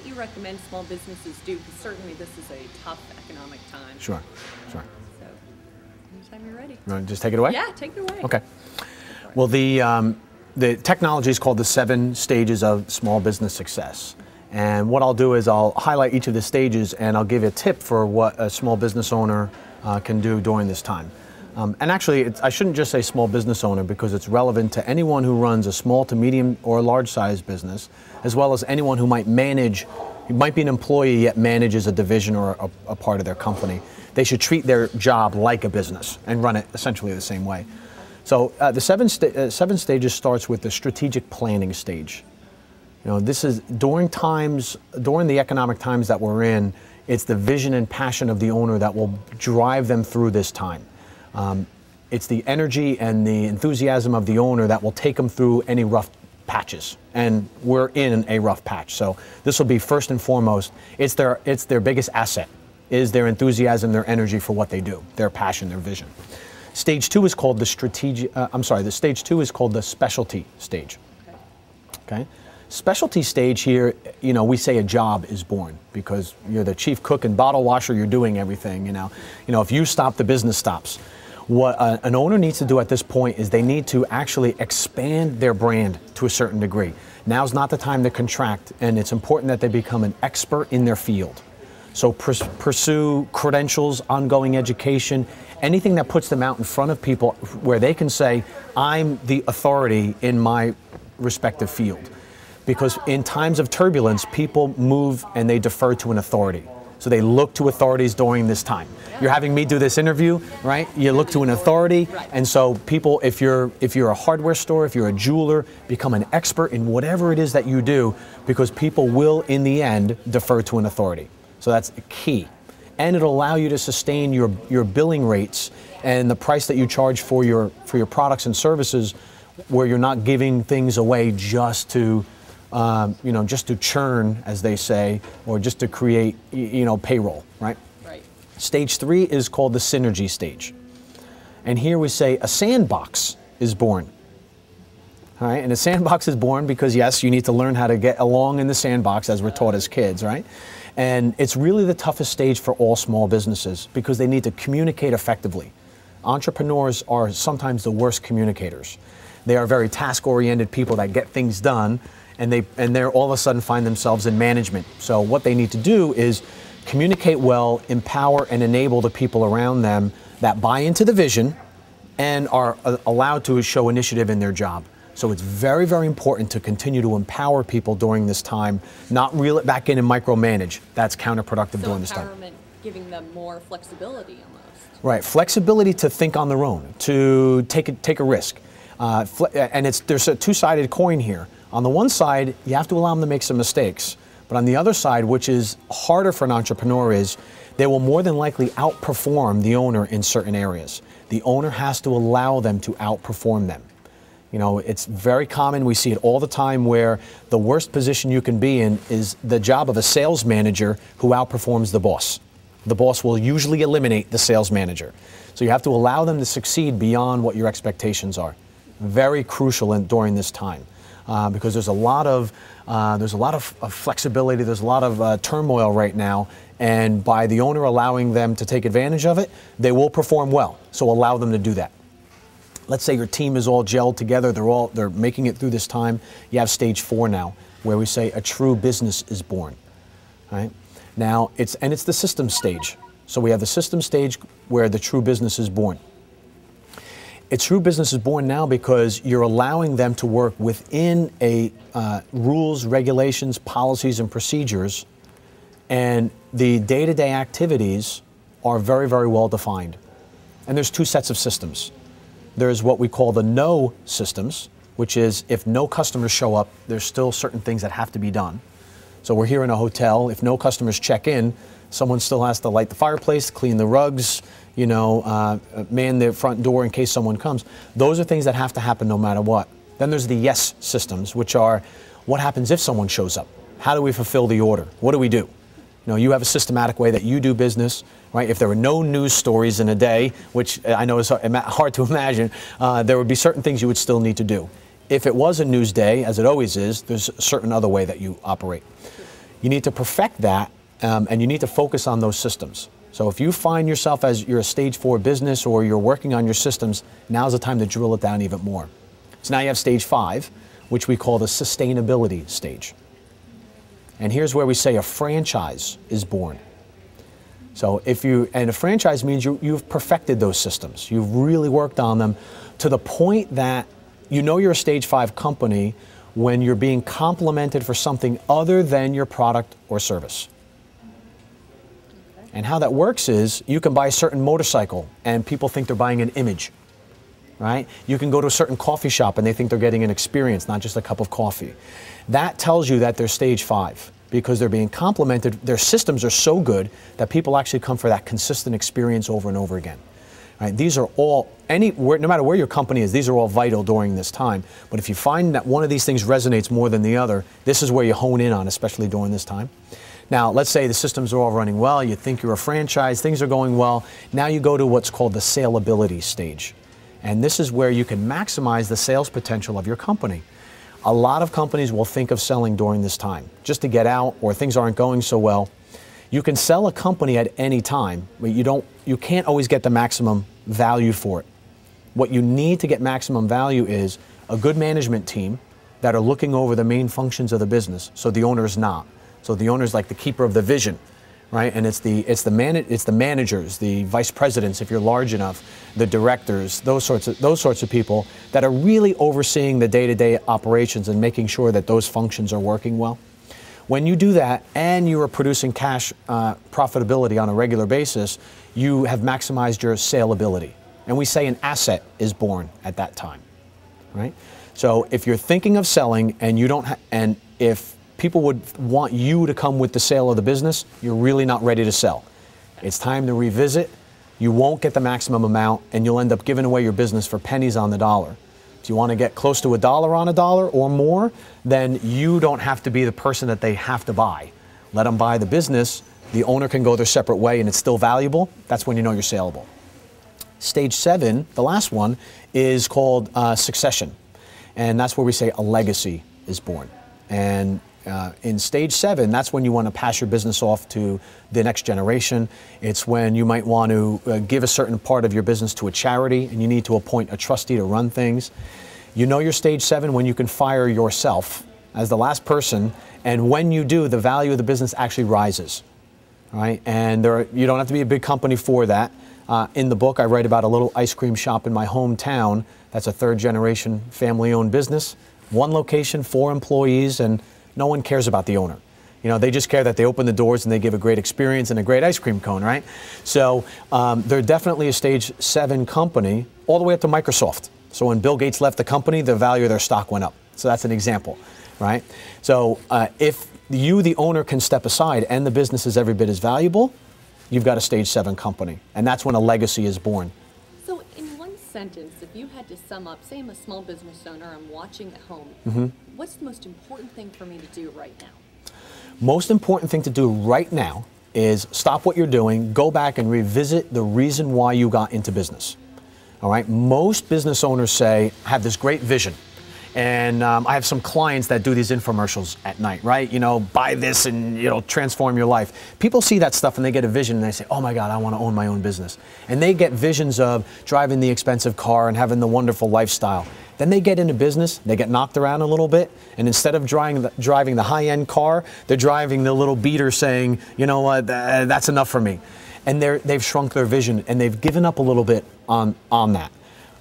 what you recommend small businesses do, because certainly this is a tough economic time. Sure, sure. So, anytime you're ready. You want to just take it away? Yeah, take it away. Okay. Well, the technology is called the 7 stages of small business success. And what I'll do is I'll highlight each of the stages and I'll give you a tip for what a small business owner can do during this time. And actually, I shouldn't just say small business owner because it's relevant to anyone who runs a small to medium or large size business, as well as anyone who might manage, who might be an employee yet manages a division or a part of their company. They should treat their job like a business and run it essentially the same way. So the 7 stages starts with the strategic planning stage. You know, this is during the economic times that we're in, it's the vision and passion of the owner that will drive them through this time. It's the energy and the enthusiasm of the owner that will take them through any rough patches. And we're in a rough patch. So this will be first and foremost, it's their biggest asset, is their enthusiasm, their energy for what they do, their passion, their vision. Stage 2 is called the stage 2 is called the specialty stage. Okay? Specialty stage here, you know, we say a job is born because you're the chief cook and bottle washer, you're doing everything, you know. If you stop, the business stops. What an owner needs to do at this point is they need to actually expand their brand to a certain degree. Now's not the time to contract, and it's important that they become an expert in their field. So pursue credentials, ongoing education, anything that puts them out in front of people where they can say, I'm the authority in my respective field. Because in times of turbulence, people move and they defer to an authority. So they look to authorities during this time. You're having me do this interview, right? You look to an authority, and so people, if you're a hardware store, if you're a jeweler, become an expert in whatever it is that you do, because people will, in the end, defer to an authority. So that's key. And it'll allow you to sustain your billing rates and the price that you charge for your products and services, where you're not giving things away just to just to churn, as they say, or just to create, payroll, right? Right. Stage 3 is called the synergy stage. And here we say a sandbox is born. All right, and a sandbox is born because, yes, you need to learn how to get along in the sandbox as we're taught as kids, right? And it's really the toughest stage for all small businesses because they need to communicate effectively. Entrepreneurs are sometimes the worst communicators. They are very task-oriented people that get things done, and they're all of a sudden find themselves in management. So what they need to do is communicate well, empower and enable the people around them that buy into the vision and are allowed to show initiative in their job. So it's very, very important to continue to empower people during this time, not reel it back in and micromanage. That's counterproductive during this time. Empowerment, giving them more flexibility almost. Right, flexibility to think on their own, to take a risk. And there's a two-sided coin here. On the one side, you have to allow them to make some mistakes. But on the other side, which is harder for an entrepreneur, is they will more than likely outperform the owner in certain areas. The owner has to allow them to outperform them. It's very common, we see it all the time, where the worst position you can be in is the job of a sales manager who outperforms the boss. The boss will usually eliminate the sales manager. So you have to allow them to succeed beyond what your expectations are. Very crucial during this time. Because there's a lot of flexibility, there's a lot of turmoil right now, and by the owner allowing them to take advantage of it, they will perform well. So allow them to do that. Let's say your team is all gelled together, they're making it through this time. You have stage 4 now, where we say a true business is born. Right? Now it's the system stage. So we have the system stage where the true business is born. A true business is born now because you're allowing them to work within rules, regulations, policies, and procedures, and the day-to-day activities are very, very well defined. And there's 2 sets of systems. There's what we call the no systems, which is if no customers show up, there's still certain things that have to be done. So we're here in a hotel. If no customers check in, someone still has to light the fireplace, clean the rugs, man the front door in case someone comes. Those are things that have to happen no matter what. Then there's the yes systems, which are what happens if someone shows up? How do we fulfill the order? What do we do? You have a systematic way that you do business, right? If there were no news stories in a day, which I know is hard to imagine, there would be certain things you would still need to do. If it was a news day, as it always is, there's a certain other way that you operate. You need to perfect that, and you need to focus on those systems. So if you find yourself as you're a stage 4 business or you're working on your systems, now's the time to drill it down even more. So now you have stage 5, which we call the sustainability stage. And here's where we say a franchise is born. So and a franchise means you've perfected those systems. You've really worked on them to the point that you know you're a stage 5 company when you're being complimented for something other than your product or service. And how that works is you can buy a certain motorcycle and people think they're buying an image, right? You can go to a certain coffee shop and they think they're getting an experience, not just a cup of coffee. That tells you that they're stage 5 because they're being complimented. Their systems are so good that people actually come for that consistent experience over and over again. Right? These are all, no matter where your company is, these are all vital during this time. But if you find that one of these things resonates more than the other, this is where you hone in on, especially during this time. Now, let's say the systems are all running well, you think you're a franchise, things are going well. Now you go to what's called the saleability stage. And this is where you can maximize the sales potential of your company. A lot of companies will think of selling during this time, just to get out or things aren't going so well. You can sell a company at any time, but you can't always get the maximum value for it. What you need to get maximum value is a good management team that are looking over the main functions of the business, so the owner is not. So the owner is like the keeper of the vision, right? And it's the managers, the vice presidents, if you're large enough, the directors, those sorts of people that are really overseeing the day-to-day operations and making sure that those functions are working well. When you do that and you are producing cash profitability on a regular basis, you have maximized your saleability. And we say an asset is born at that time, right? So if you're thinking of selling and you don't, and if people would want you to come with the sale of the business, you're really not ready to sell. It's time to revisit. You won't get the maximum amount and you'll end up giving away your business for pennies on the dollar. If you want to get close to $1 on a dollar or more, then you don't have to be the person that they have to buy. Let them buy the business. The owner can go their separate way and it's still valuable. That's when you know you're saleable. Stage 7, the last one, is called succession. And that's where we say a legacy is born. And in stage 7, that's when you want to pass your business off to the next generation. It's when you might want to give a certain part of your business to a charity and you need to appoint a trustee to run things. You know your stage 7 when you can fire yourself as the last person, and when you do, the value of the business actually rises. Right? And you don't have to be a big company for that. In the book, I write about a little ice cream shop in my hometown. That's a 3rd-generation family-owned business. 1 location, 4 employees, and no one cares about the owner. You know, they just care that they open the doors and they give a great experience and a great ice cream cone, right? So they're definitely a stage 7 company, all the way up to Microsoft. So when Bill Gates left the company, the value of their stock went up. So that's an example, right? So if you, the owner, can step aside and the business is every bit as valuable, you've got a stage 7 company. And that's when a legacy is born. So in one sentence, if you had to sum up, say I'm a small business owner, I'm watching at home, what's the most important thing for me to do right now? Most important thing to do right now is stop what you're doing, go back and revisit the reason why you got into business. All right? Most business owners say, I have this great vision. And I have some clients that do these infomercials at night, right? You know, buy this and, you know, transform your life. People see that stuff and they get a vision and they say, oh my God, I want to own my own business. And they get visions of driving the expensive car and having the wonderful lifestyle. Then they get into business, they get knocked around a little bit, and instead of driving the high-end car, they're driving the little beater saying, you know what, that's enough for me. And they've shrunk their vision and they've given up a little bit on that.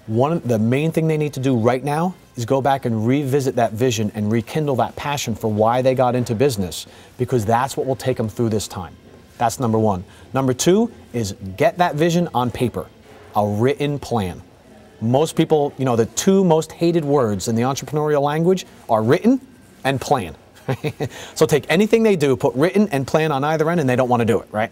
The main thing they need to do right now is go back and revisit that vision and rekindle that passion for why they got into business, because that's what will take them through this time. That's number 1. Number 2 is get that vision on paper, a written plan. Most people, you know, the 2 most hated words in the entrepreneurial language are written and plan. So take anything they do, put written and plan on either end, and they don't want to do it, right?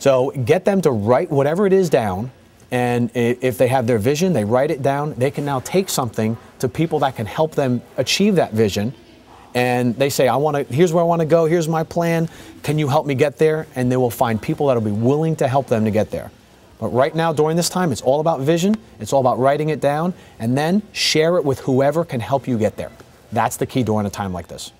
So get them to write whatever it is down. And if they have their vision, they write it down. They can now take something to people that can help them achieve that vision. And they say, here's where I want to go. Here's my plan. Can you help me get there? And they will find people that will be willing to help them to get there. But right now, during this time, it's all about vision. It's all about writing it down and then share it with whoever can help you get there. That's the key during a time like this.